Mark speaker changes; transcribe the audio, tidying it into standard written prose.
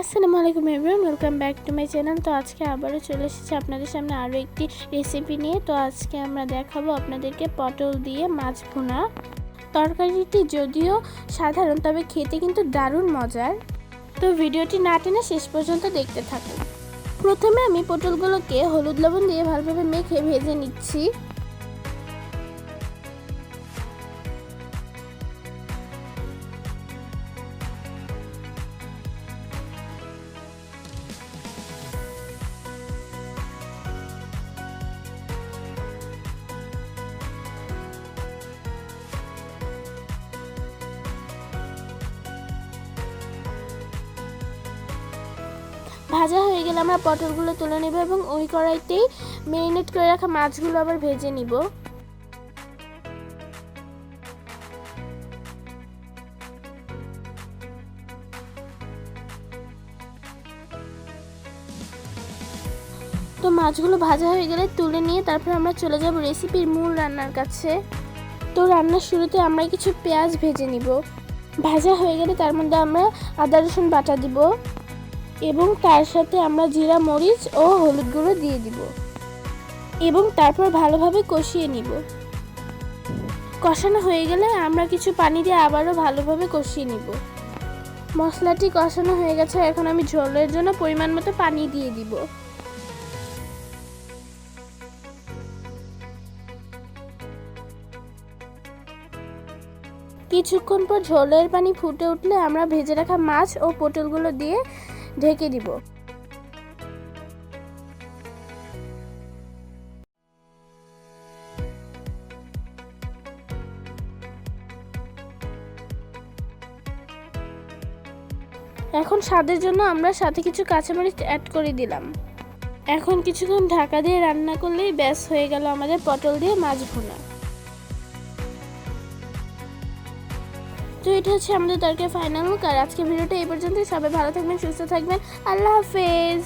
Speaker 1: আসসালামু আলাইকুম everyone, welcome back to my channel. তো আজকে আবারও চলে এসেছি আপনাদের সামনে আরও একটি রেসিপি নিয়ে। তো আজকে আমরা দেখাবো আপনাদেরকে পটল দিয়ে মাছ ভুনা। তরকারিটি যদিও সাধারণ, তবে খেতে কিন্তু দারুণ মজার। তো ভিডিওটি না টেনে শেষ পর্যন্ত দেখতে থাকুন। প্রথমে আমি পটলগুলোকে হলুদ লবণ দিয়ে ভালোভাবে মেখে ভেজে নিচ্ছি। ভাজা হয়ে গেলে আমরা পটলগুলো তুলে নেব এবং ওই কড়াইতেই ম্যারিনেট করে রাখা মাছগুলো আবার ভেজে নিব। তো মাছগুলো ভাজা হয়ে গেলে তুলে নিয়ে তারপর আমরা চলে যাব রেসিপির মূল রান্নার কাছে। তো রান্নার শুরুতে আমরা কিছু পেঁয়াজ ভেজে নিব। ভাজা হয়ে গেলে তার মধ্যে আমরা আদা রসুন বাটা দিব এবং তার সাথে আমরা জিরা মরিচ ও হলুদ গুঁড়ো দিয়ে দিব এবং তারপর ভালোভাবে কষিয়ে নিব। কষানো হয়ে গেলে আমরা কিছু পানি দিয়ে আবারও ভালোভাবে কষিয়ে নিব। মশলাটি কষানো হয়ে গেছে, এখন আমি ঝোলের জন্য পরিমাণ মতো পানি দিয়ে দিব। কিছুক্ষণ পর ঝোলের পানি ফুটে উঠলে আমরা ভেজে রাখা মাছ ও পটলগুলো দিয়ে ঢেকে দিব। এখন স্বাদের জন্য আমরা সাথে কিছু কাঁচামরিচ অ্যাড করে দিলাম। এখন কিছুক্ষণ ঢাকা দিয়ে রান্না করলেই ব্যাস হয়ে গেল আমাদের পটল দিয়ে মাছ ভুনা। তো এটা হচ্ছে আমাদের তরকারির ফাইনাল লুক। আর আজকে ভিডিওটা এই পর্যন্তই। সবাই ভালো থাকবেন, সুস্থ থাকবেন। আল্লাহ হাফেজ।